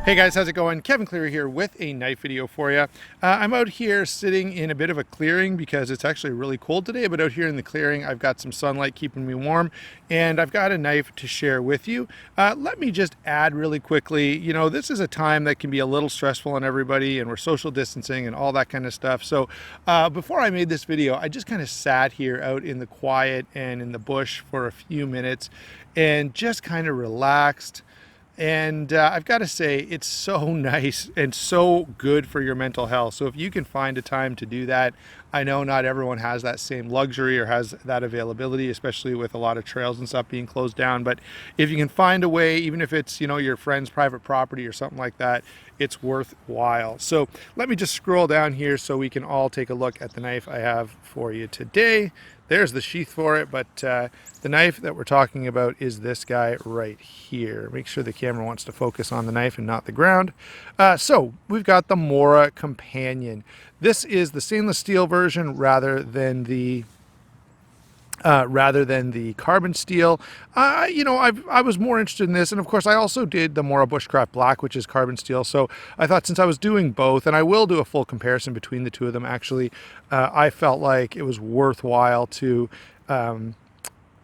Hey guys, how's it going? Kevin Cleary here with a knife video for you. I'm out here sitting in a bit of a clearing because it's actually really cold today, but out here in the clearing I've got some sunlight keeping me warm and I've got a knife to share with you. Let me just add really quickly, this is a time that can be a little stressful on everybody and we're social distancing and all that kind of stuff. So before I made this video, I just kind of sat here out in the quiet and in the bush for a few minutes and just kind of relaxed. And I've got to say, it's so nice and so good for your mental health. So if you can find a time to do that, I know not everyone has that same luxury or has that availability, especially with a lot of trails and stuff being closed down. But if you can find a way, even if it's, your friend's private property or something like that, it's worthwhile. So let me just scroll down here so we can all take a look at the knife I have for you today. There's the sheath for it, but the knife that we're talking about is this guy right here. Make sure the camera wants to focus on the knife and not the ground. So we've got the Mora Companion. This is the stainless steel version rather than the carbon steel. I was more interested in this, and of course I also did the Mora Bushcraft Black, which is carbon steel. So I thought, since I was doing both, and I will do a full comparison between the two of them actually, I felt like it was worthwhile to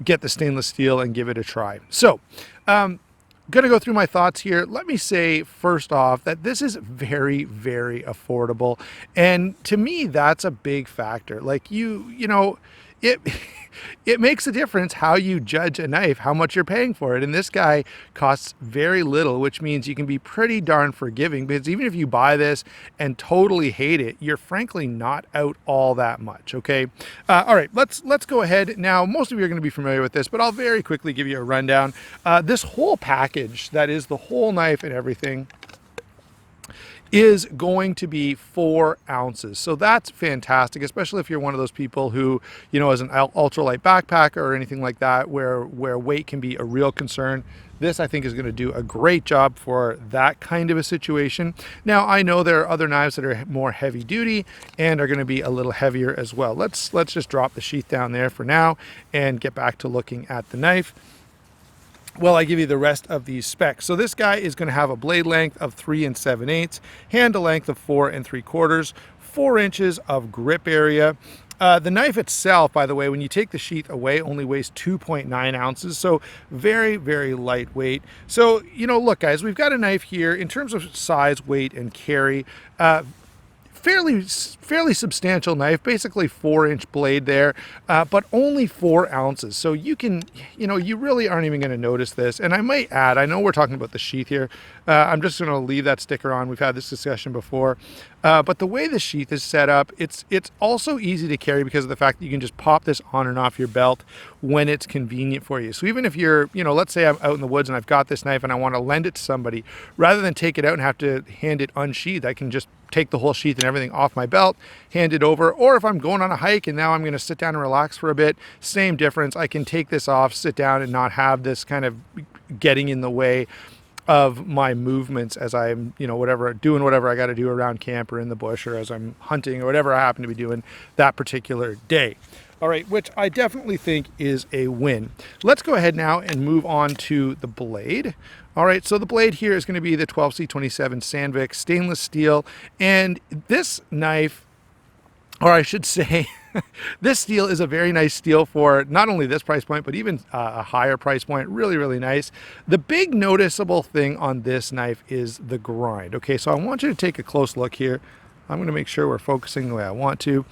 get the stainless steel and give it a try. So going to go through my thoughts here. Let me say first off that this is very, very affordable, and to me that's a big factor. Like it makes a difference how you judge a knife, how much you're paying for it. And this guy costs very little, which means you can be pretty darn forgiving, because even if you buy this and totally hate it, you're frankly not out all that much. Okay. All right, let's go ahead. Now, most of you are going to be familiar with this, but I'll very quickly give you a rundown. This whole package, that is the whole knife and everything, is going to be 4 ounces. So that's fantastic, especially if you're one of those people who, as an ultralight backpacker or anything like that, where weight can be a real concern. This, I think, is going to do a great job for that kind of a situation. Now, I know there are other knives that are more heavy duty and are going to be a little heavier as well. Let's just drop the sheath down there for now and get back to looking at the knife. Well, I give you the rest of these specs. So this guy is going to have a blade length of 3 7/8, handle length of 4 3/4, 4 inches of grip area. The knife itself, by the way, when you take the sheath away, only weighs 2.9 ounces. So very, very lightweight. So, look, guys, we've got a knife here in terms of size, weight, and carry. Fairly substantial knife, basically 4-inch blade there, but only 4 ounces. So you can, you really aren't even going to notice this. And I might add, I know we're talking about the sheath here. I'm just going to leave that sticker on. We've had this discussion before. But the way the sheath is set up, it's also easy to carry because of the fact that you can just pop this on and off your belt when it's convenient for you. So even if you're, let's say I'm out in the woods and I've got this knife and I want to lend it to somebody, rather than take it out and have to hand it unsheathed, I can just take the whole sheath and everything off my belt, hand it over. Or if I'm going on a hike and now I'm going to sit down and relax for a bit, same difference. I can take this off, sit down, and not have this kind of getting in the way of my movements as I'm, doing whatever I got to do around camp or in the bush, or as I'm hunting or whatever I happen to be doing that particular day. All right, which I definitely think is a win. Let's go ahead now and move on to the blade. All right, so the blade here is going to be the 12C27 Sandvik stainless steel, and this knife, or I should say, this steel is a very nice steel for not only this price point, but even a higher price point. Really, really nice. The big noticeable thing on this knife is the grind. Okay, so I want you to take a close look here. I'm going to make sure we're focusing the way I want to.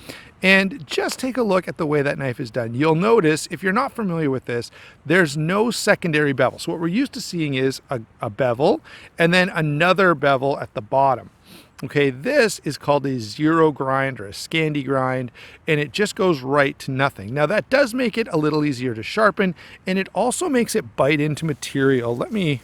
And just take a look at the way that knife is done. You'll notice, if you're not familiar with this, there's no secondary bevel. So what we're used to seeing is a bevel and then another bevel at the bottom. Okay, this is called a zero grind or a Scandi grind, and it just goes right to nothing. Now that does make it a little easier to sharpen, and it also makes it bite into material. Let me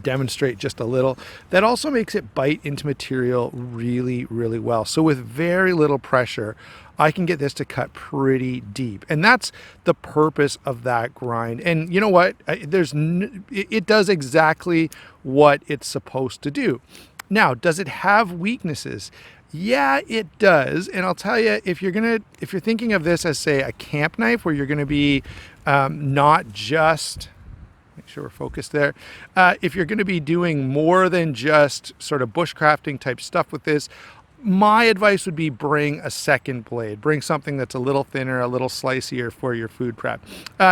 demonstrate just a little. That also makes it bite into material really, really well. So with very little pressure, I can get this to cut pretty deep. And that's the purpose of that grind. And you know what? It does exactly what it's supposed to do. Now, does it have weaknesses? Yeah, it does. And I'll tell you, if you're thinking of this as, say, a camp knife where you're going to be not just Make sure we're focused there. If you're going to be doing more than just sort of bushcrafting type stuff with this, my advice would be bring a second blade. Bring something that's a little thinner, a little slicier for your food prep.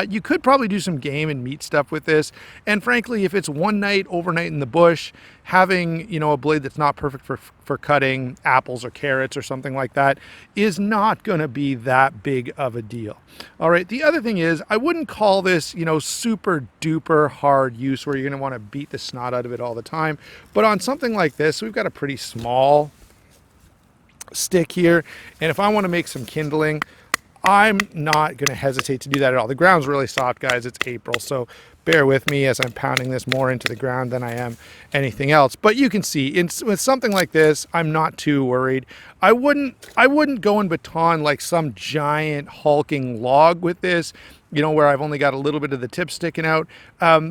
You could probably do some game and meat stuff with this. And frankly, if it's one night, overnight in the bush, having, you know, a blade that's not perfect for cutting apples or carrots or something like that is not going to be that big of a deal. All right. The other thing is, I wouldn't call this, you know, super duper hard use where you're going to want to beat the snot out of it all the time. But on something like this, we've got a pretty small stick here, and if I want to make some kindling, I'm not going to hesitate to do that at all. The ground's really soft, guys. It's April, so bear with me as I'm pounding this more into the ground than I am anything else. But you can see with something like this, I'm not too worried. I wouldn't go and baton like some giant hulking log with this, you know, where I've only got a little bit of the tip sticking out.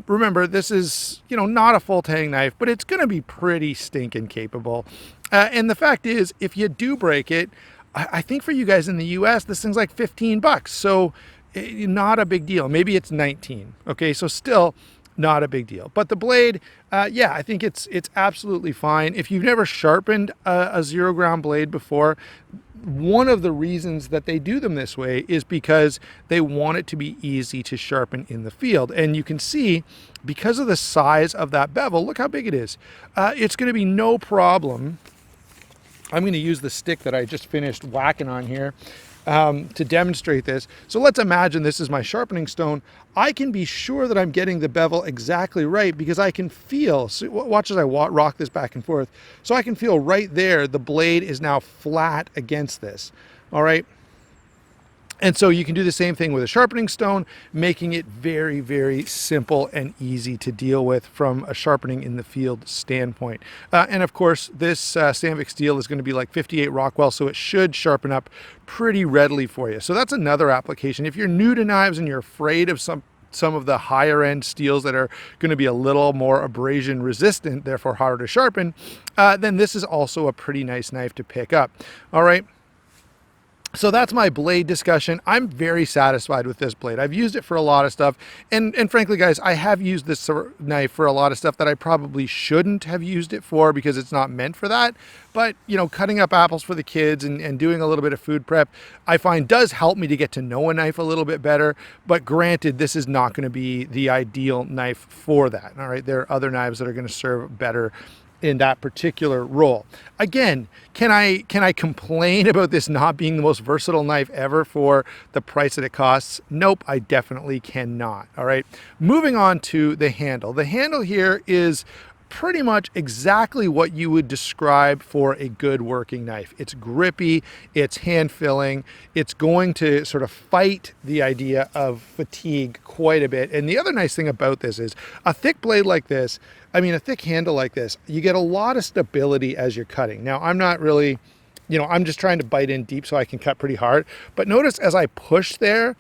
Remember, this is, you know, not a full tang knife, but it's going to be pretty stinking capable. And the fact is, if you do break it, I think for you guys in the US, this thing's like 15 bucks. So not a big deal. Maybe it's 19. Okay, so still not a big deal. But the blade, yeah, I think it's absolutely fine. If you've never sharpened a 0 gram blade before, one of the reasons that they do them this way is because they want it to be easy to sharpen in the field. And you can see, because of the size of that bevel, look how big it is. It's going to be no problem. I'm going to use the stick that I just finished whacking on here to demonstrate this. So let's imagine this is my sharpening stone. I can be sure that I'm getting the bevel exactly right because I can feel, so watch as I rock this back and forth. So I can feel right there, the blade is now flat against this. All right. And so you can do the same thing with a sharpening stone, making it very, very simple and easy to deal with from a sharpening in the field standpoint. And of course, this Sandvik steel is going to be like 58 Rockwell, so it should sharpen up pretty readily for you. So that's another application. If you're new to knives and you're afraid of some of the higher end steels that are going to be a little more abrasion resistant, therefore harder to sharpen, then this is also a pretty nice knife to pick up. All right. So that's my blade discussion. I'm very satisfied with this blade. I've used it for a lot of stuff. And frankly, guys, I have used this knife for a lot of stuff that I probably shouldn't have used it for because it's not meant for that. But, you know, cutting up apples for the kids and doing a little bit of food prep, I find does help me to get to know a knife a little bit better. But granted, this is not going to be the ideal knife for that. All right, there are other knives that are going to serve better in that particular role. Again, can I complain about this not being the most versatile knife ever for the price that it costs? Nope, I definitely cannot. All right, moving on to the handle. The handle here is pretty much exactly what you would describe for a good working knife. It's grippy, it's hand filling, it's going to sort of fight the idea of fatigue quite a bit. And the other nice thing about this is a thick blade like this, I mean, a thick handle like this, you get a lot of stability as you're cutting. Now, I'm not really, you know, I'm just trying to bite in deep so I can cut pretty hard. But notice as I push there,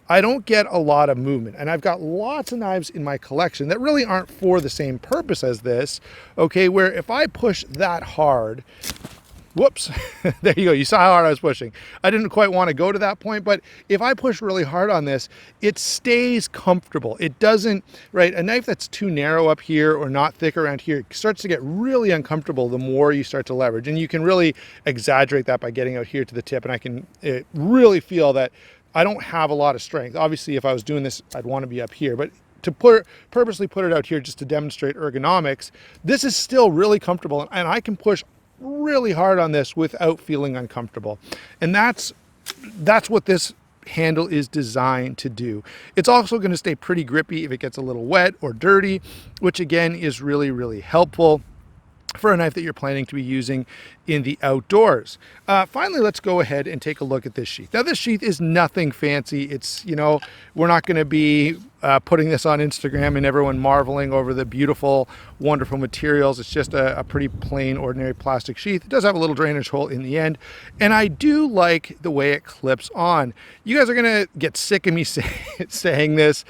I don't get a lot of movement. And I've got lots of knives in my collection that really aren't for the same purpose as this, okay, where if I push that hard, whoops, there you go. You saw how hard I was pushing. I didn't quite want to go to that point, but if I push really hard on this, it stays comfortable. It doesn't, right? A knife that's too narrow up here or not thick around here starts to get really uncomfortable the more you start to leverage. And you can really exaggerate that by getting out here to the tip. And I can really feel that I don't have a lot of strength. Obviously, if I was doing this, I'd want to be up here, but to purposely put it out here just to demonstrate ergonomics, this is still really comfortable, and I can push really hard on this without feeling uncomfortable. And that's what this handle is designed to do. It's also going to stay pretty grippy if it gets a little wet or dirty, which again is really, really helpful for a knife that you're planning to be using in the outdoors. Finally, let's go ahead and take a look at this sheath. Now, this sheath is nothing fancy. It's, you know, we're not going to be putting this on Instagram and everyone marveling over the beautiful, wonderful materials. It's just a pretty plain, ordinary plastic sheath. It does have a little drainage hole in the end, and I do like the way it clips on. You guys are going to get sick of me saying this,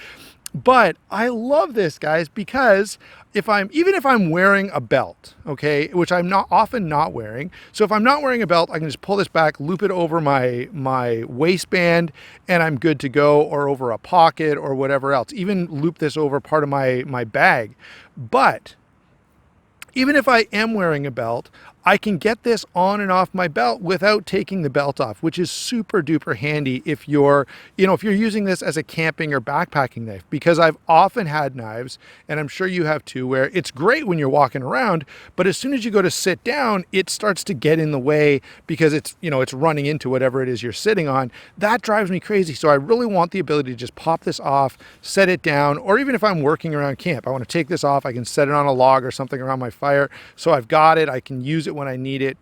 But I love this, guys, because even if I'm wearing a belt, okay, which I'm not often not wearing. So if I'm not wearing a belt, I can just pull this back, loop it over my waistband, and I'm good to go, or over a pocket or whatever else. Even loop this over part of my bag. But even if I am wearing a belt, I can get this on and off my belt without taking the belt off, which is super duper handy if you're using this as a camping or backpacking knife, because I've often had knives, and I'm sure you have too, where it's great when you're walking around, but as soon as you go to sit down, it starts to get in the way because it's running into whatever it is you're sitting on. That drives me crazy. So I really want the ability to just pop this off, set it down, or even if I'm working around camp, I want to take this off, I can set it on a log or something around my fire. So I've got it, I can use it when I need it,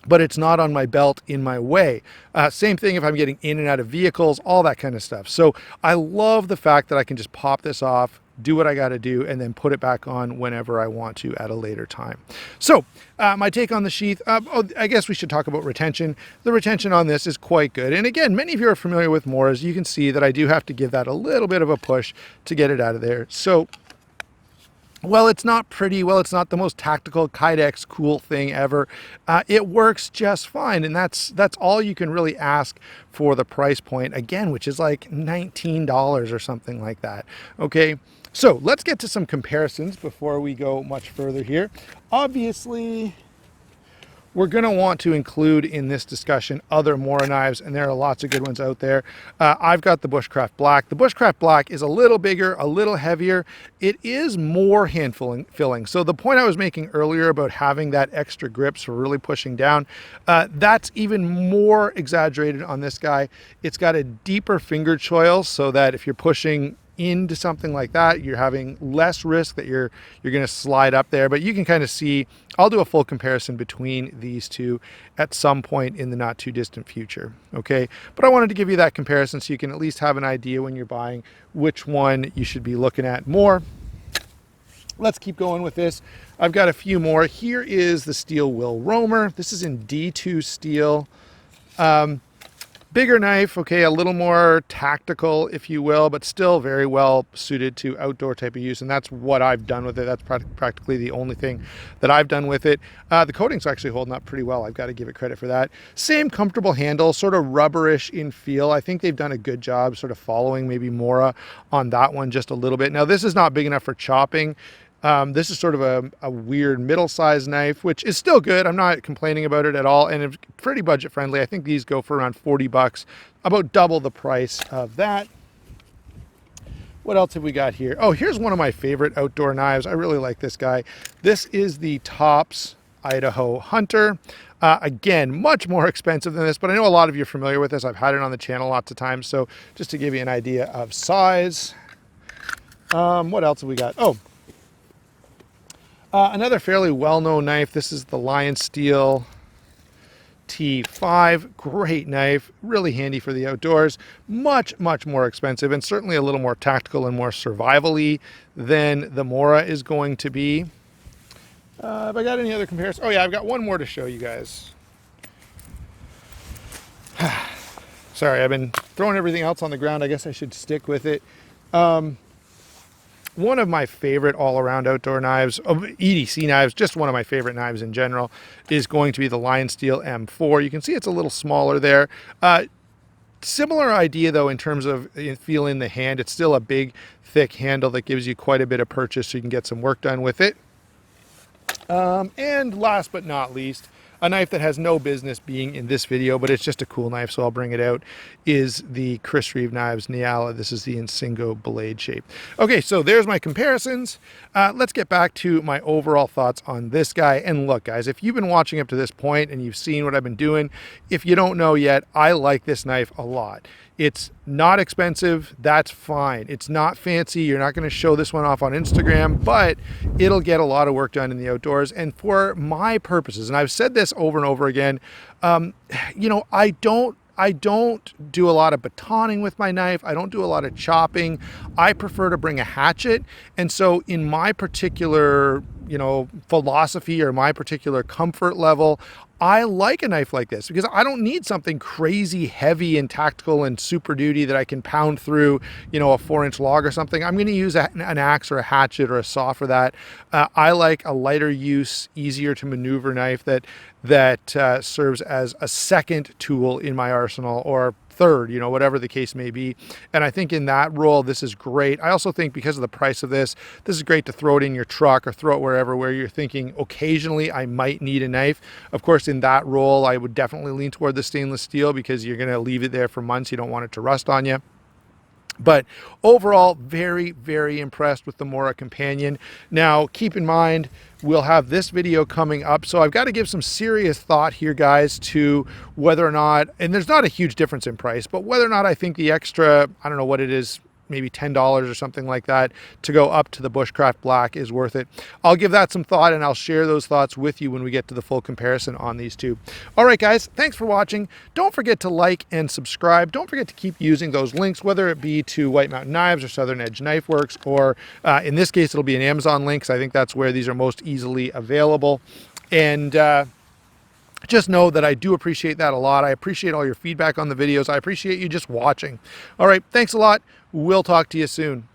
but it's not on my belt in my way. Same thing if I'm getting in and out of vehicles, all that kind of stuff. So I love the fact that I can just pop this off, do what I got to do, and then put it back on whenever I want to at a later time. So my take on the Sheath, I guess we should talk about retention. The retention on this is quite good. And again, many of you are familiar with Moras. You can see that I do have to give that a little bit of a push to get it out of there. So well, it's not pretty, well, it's not the most tactical Kydex cool thing ever. It works just fine, and that's all you can really ask for the price point, again, which is like $19 or something like that. Okay, so let's get to some comparisons before we go much further here. Obviously, we're going to want to include in this discussion other Mora knives, and there are lots of good ones out there. I've got the Bushcraft Black. The Bushcraft Black is a little bigger, a little heavier. It is more hand filling. So the point I was making earlier about having that extra grips for really pushing down, that's even more exaggerated on this guy. It's got a deeper finger choil so that if you're pushing into something like that, you're having less risk that you're going to slide up there. But you can kind of see, I'll do a full comparison between these two at some point in the not too distant future. Okay, but I wanted to give you that comparison so you can at least have an idea when you're buying which one you should be looking at more. Let's keep going with this. I've got a few more. Here is the Steel Will Roamer. This is in D2 steel. Bigger knife, okay, a little more tactical, if you will, but still very well suited to outdoor type of use, and that's what I've done with it. That's practically the only thing that I've done with it. The coating's actually holding up pretty well. I've got to give it credit for that. Same comfortable handle, sort of rubberish in feel. I think they've done a good job sort of following maybe Mora on that one just a little bit. Now, this is not big enough for chopping. This is sort of a weird middle-sized knife, which is still good. I'm not complaining about it at all, and it's pretty budget-friendly. I think these go for around 40 bucks, about double the price of that. What else have we got here? Oh, here's one of my favorite outdoor knives. I really like this guy. This is the Tops Idaho Hunter. Again, much more expensive than this, but I know a lot of you are familiar with this. I've had it on the channel lots of times, so just to give you an idea of size. What else have we got? Oh, another fairly well-known knife. This is the Lion Steel T5. Great knife, really handy for the outdoors. Much, much more expensive, and certainly a little more tactical and more survival-y than the Mora is going to be. Have I got any other comparisons? Oh yeah, I've got one more to show you guys. Sorry, I've been throwing everything else on the ground. I guess I should stick with it. One of my favorite all-around outdoor knives, EDC knives, just one of my favorite knives in general, is going to be the Lion Steel M4. You can see it's a little smaller there. Similar idea, though, in terms of feel in the hand. It's still a big, thick handle that gives you quite a bit of purchase, so you can get some work done with it. And last but not least, a knife that has no business being in this video, but it's just a cool knife, so I'll bring it out, is the Chris Reeve Knives Nyala. This is the Insingo blade shape. Okay, so there's my comparisons. Let's get back to my overall thoughts on this guy. And look, guys, if you've been watching up to this point and you've seen what I've been doing, if you don't know yet, I like this knife a lot. It's not expensive, that's fine. It's not fancy, you're not gonna show this one off on Instagram, but it'll get a lot of work done in the outdoors. And for my purposes, and I've said this over and over again, you know, I don't do a lot of batoning with my knife. I don't do a lot of chopping. I prefer to bring a hatchet. And so in my particular, you know, philosophy or my particular comfort level, I like a knife like this because I don't need something crazy heavy and tactical and super duty that I can pound through, you know, a 4-inch log or something. I'm going to use an axe or a hatchet or a saw for that. I like a lighter use, easier to maneuver knife that serves as a second tool in my arsenal, or third, you know, whatever the case may be. And I think in that role, this is great. I also think because of the price of this is great to throw it in your truck or throw it wherever where you're thinking occasionally I might need a knife. Of course, in that role, I would definitely lean toward the stainless steel because you're going to leave it there for months. You don't want it to rust on you. But overall, very, very impressed with the Mora Companion. Now, keep in mind, we'll have this video coming up. So I've got to give some serious thought here, guys, to whether or not, and there's not a huge difference in price, but whether or not I think the extra, I don't know what it is, maybe $10 or something like that to go up to the Bushcraft Black is worth it. I'll give that some thought, and I'll share those thoughts with you when we get to the full comparison on these two. All right, guys, thanks for watching. Don't forget to like and subscribe. Don't forget to keep using those links, whether it be to White Mountain Knives or Southern Edge Knife Works, or in this case, it'll be an Amazon link, because I think that's where these are most easily available. And just know that I do appreciate that a lot. I appreciate all your feedback on the videos. I appreciate you just watching. All right, thanks a lot. We'll talk to you soon.